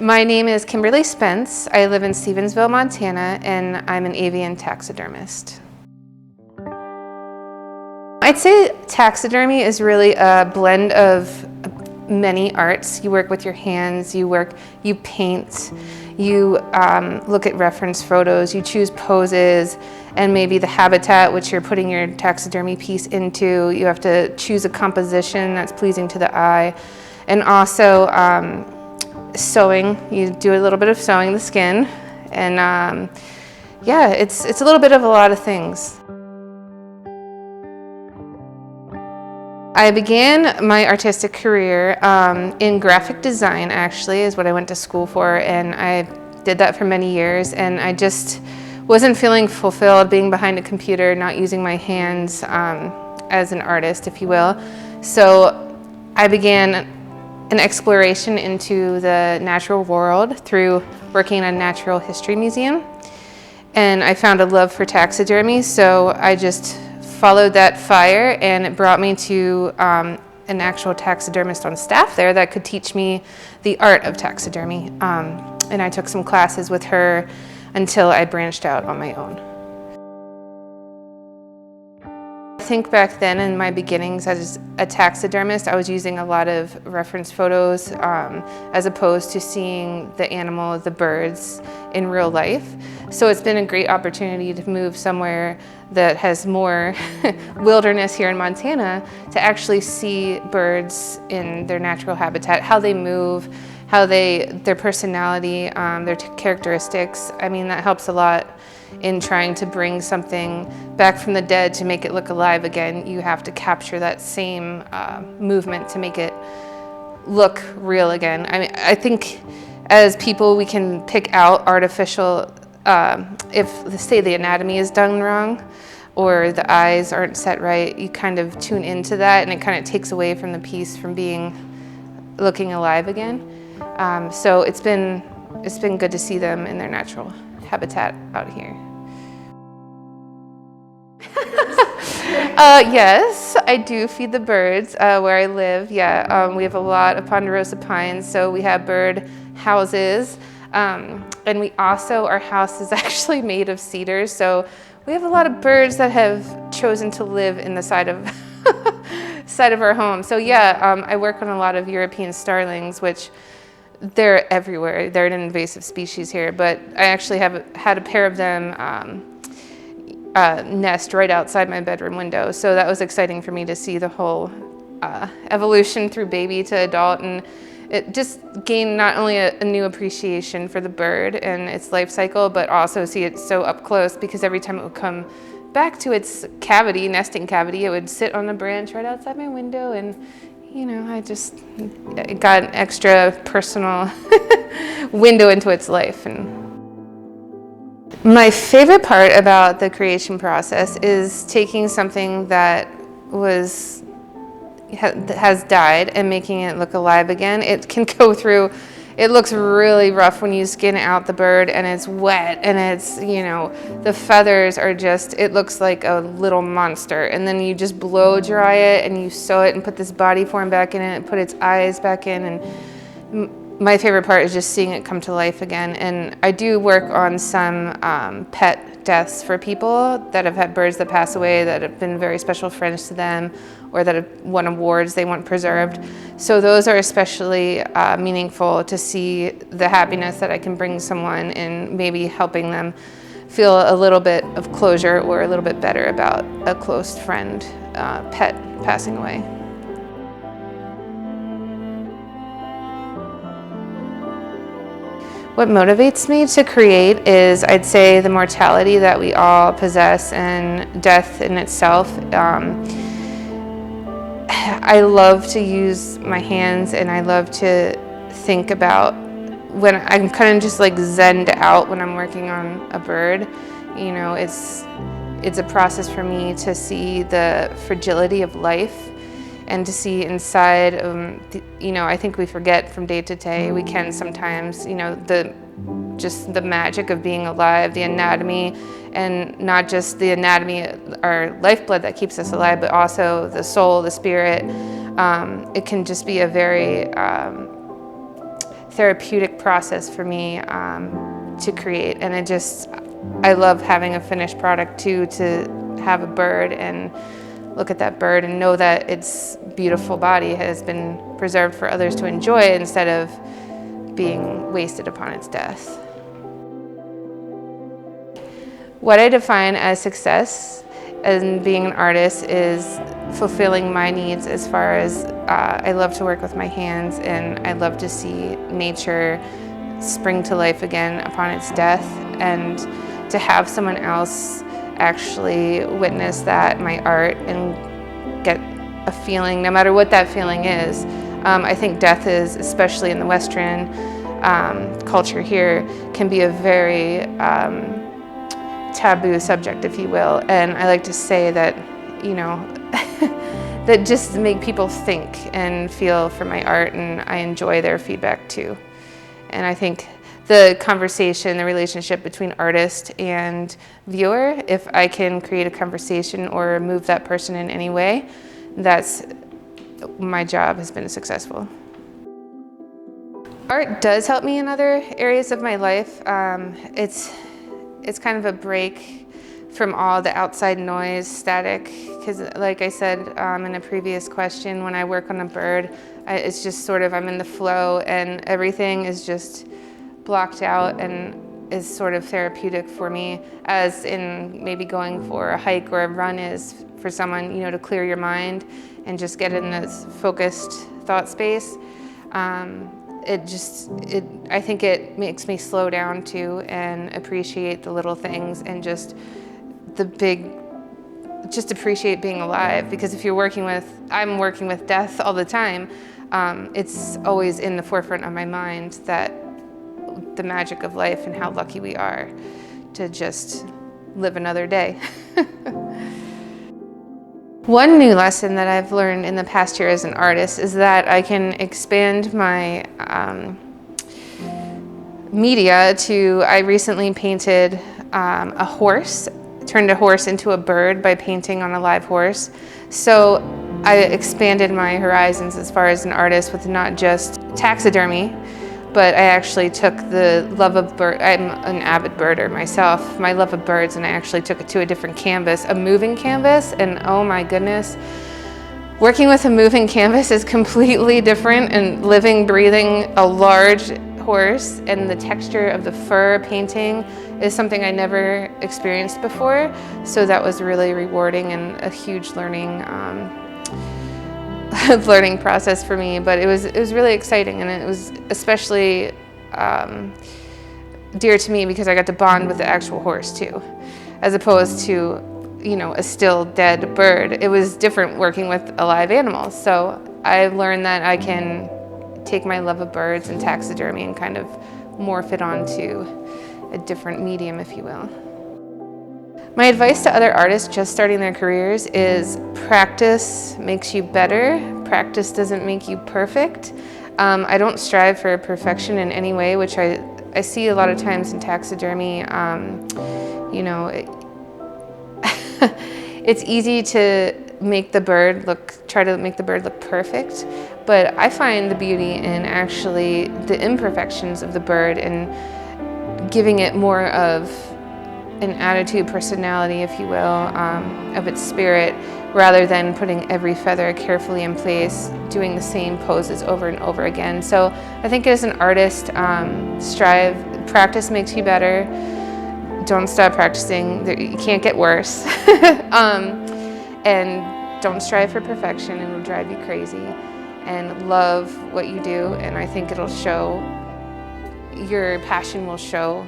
My name is Kimberly Spence. I live in Stevensville, Montana, and I'm an avian taxidermist. I'd say taxidermy is really a blend of many arts. You work with your hands, you paint, you look at reference photos, you choose poses, and maybe the habitat which you're putting your taxidermy piece into. You have to choose a composition that's pleasing to the eye. And also sewing. You do a little bit of sewing the skin, and yeah, it's a little bit of a lot of things. I began my artistic career in graphic design, actually, is what I went to school for, and I did that for many years, and I just wasn't feeling fulfilled being behind a computer, not using my hands as an artist, if you will. So I began an exploration into the natural world through working in a natural history museum. And I found a love for taxidermy, so I just followed that fire, and it brought me to an actual taxidermist on staff there that could teach me the art of taxidermy. And I took some classes with her until I branched out on my own. I think back then in my beginnings as a taxidermist, I was using a lot of reference photos as opposed to seeing the animal, the birds, in real life. So it's been a great opportunity to move somewhere that has more wilderness here in Montana to actually see birds in their natural habitat, how they move, their personality, their characteristics. I mean, that helps a lot in trying to bring something back from the dead to make it look alive again. You have to capture that same movement to make it look real again. I mean, I think as people we can pick out artificial, if say the anatomy is done wrong or the eyes aren't set right, you kind of tune into that and it kind of takes away from the piece from looking alive again. So it's been good to see them in their natural habitat out here. Yes, I do feed the birds where I live. Yeah, we have a lot of ponderosa pines, so we have bird houses. And we also, our house is actually made of cedars, so we have a lot of birds that have chosen to live in the side of our home. So yeah, I work on a lot of European starlings, which they're everywhere. They're an invasive species here, but I actually had a pair of them nest right outside my bedroom window. So that was exciting for me to see the whole evolution through baby to adult, and it just gained not only a new appreciation for the bird and its life cycle, but also see it so up close, because every time it would come back to its cavity, nesting cavity, it would sit on a branch right outside my window, and you know, it got an extra personal window into its life. And my favorite part about the creation process is taking something that has died and making it look alive again. It can go through, it looks really rough when you skin out the bird and it's wet and it's, you know, the feathers are just, it looks like a little monster. And then you just blow dry it and you sew it and put this body form back in it and put its eyes back in. And my favorite part is just seeing it come to life again. And I do work on some pet deaths for people that have had birds that pass away that have been very special friends to them, or that have won awards they want preserved. So those are especially meaningful to see the happiness that I can bring someone in, maybe helping them feel a little bit of closure or a little bit better about a close friend, pet passing away. What motivates me to create is, I'd say, the mortality that we all possess and death in itself. I love to use my hands, and I love to think about when I'm kind of just like zenned out when I'm working on a bird. You know, it's a process for me to see the fragility of life and to see inside. You know, I think we forget from day to day. We can sometimes, you know, just the magic of being alive, the anatomy, and not just the anatomy, our lifeblood that keeps us alive, but also the soul, the spirit. It can just be a very therapeutic process for me to create. And I love having a finished product too, to have a bird and look at that bird and know that its beautiful body has been preserved for others to enjoy instead of being wasted upon its death. What I define as success and being an artist is fulfilling my needs as far as I love to work with my hands, and I love to see nature spring to life again upon its death, and to have someone else actually witness that, my art, and get a feeling, no matter what that feeling is. I think death is, especially in the Western culture here, can be a very taboo subject, if you will. And I like to say that, you know, that just make people think and feel for my art, and I enjoy their feedback too. And I think the conversation, the relationship between artist and viewer, if I can create a conversation or move that person in any way, that's my job has been successful. Art does help me in other areas of my life. It's kind of a break from all the outside noise, static, because like I said in a previous question, when I work on a bird, it's just sort of, I'm in the flow and everything is just blocked out and is sort of therapeutic for me, as in maybe going for a hike or a run is for someone, you know, to clear your mind and just get in this focused thought space. I think it makes me slow down too and appreciate the little things and just appreciate being alive. Because if I'm working with death all the time, it's always in the forefront of my mind, that the magic of life and how lucky we are to just live another day. One new lesson that I've learned in the past year as an artist is that I can expand my media to, I recently painted a horse, turned a horse into a bird by painting on a live horse. So I expanded my horizons as far as an artist with not just taxidermy, but I actually took the love of bird. I'm an avid birder myself, my love of birds, and I actually took it to a different canvas, a moving canvas, and oh my goodness, working with a moving canvas is completely different, and living, breathing a large horse and the texture of the fur painting is something I never experienced before. So that was really rewarding and a huge learning process for me, but it was really exciting, and it was especially dear to me because I got to bond with the actual horse too, as opposed to, you know, a still dead bird. It was different working with a live animal. So I learned that I can take my love of birds and taxidermy and kind of morph it onto a different medium, if you will. My advice to other artists just starting their careers is practice makes you better. Practice doesn't make you perfect. I don't strive for perfection in any way, which I see a lot of times in taxidermy. You know, it's easy to try to make the bird look perfect, but I find the beauty in actually the imperfections of the bird and giving it more of an attitude, personality, if you will, of its spirit, rather than putting every feather carefully in place, doing the same poses over and over again. So I think as an artist, practice makes you better. Don't stop practicing, you can't get worse. And don't strive for perfection, it'll drive you crazy. And love what you do, and I think it'll show, your passion will show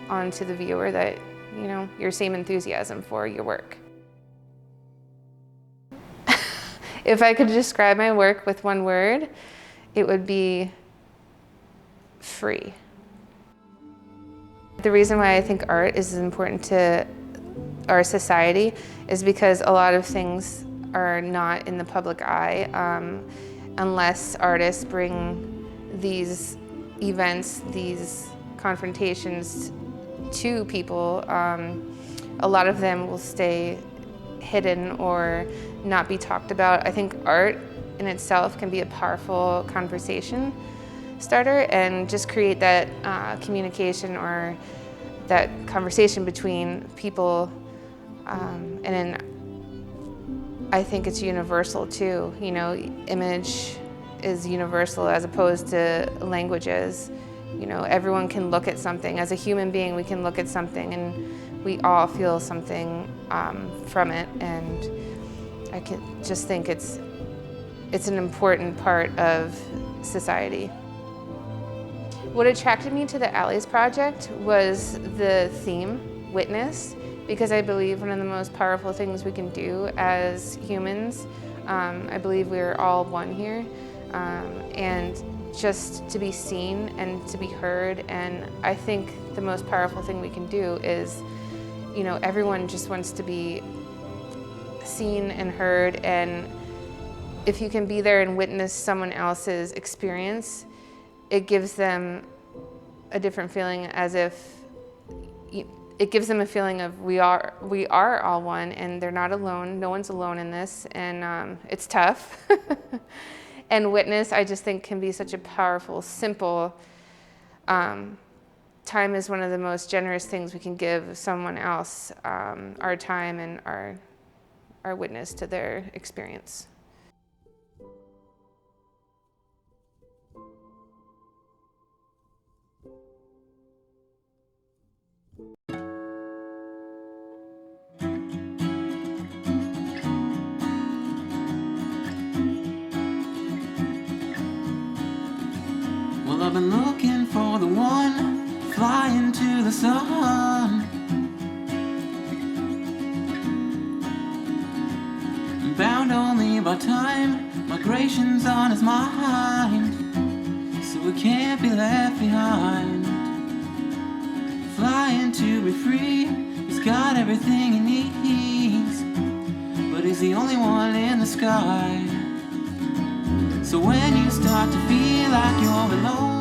onto the viewer that, you know, your same enthusiasm for your work. If I could describe my work with one word, it would be free. The reason why I think art is important to our society is because a lot of things are not in the public eye unless artists bring these events, these confrontations to people. A lot of them will stay hidden or not be talked about. I think art in itself can be a powerful conversation. starter and just create that communication or that conversation between people. And then I think it's universal too. You know, image is universal as opposed to languages. You know, everyone can look at something. As a human being, we can look at something and we all feel something from it. And I just think it's an important part of society. What attracted me to the Allez project was the theme, witness, because I believe one of the most powerful things we can do as humans, I believe we're all one here, and just to be seen and to be heard. And I think the most powerful thing we can do is, you know, everyone just wants to be seen and heard, and if you can be there and witness someone else's experience, it gives them a different feeling, as if it gives them a feeling of we are all one, and they're not alone. No one's alone in this, and it's tough. And witness, I just think, can be such a powerful, simple. Time is one of the most generous things we can give someone else. Our time and our witness to their experience. Well, I've been looking for the one flying to the sun, bound only by time, migration's on his mind, so we can't be left behind. Flying to be free, he's got everything he needs, but he's the only one in the sky. So when you start to feel like you're alone,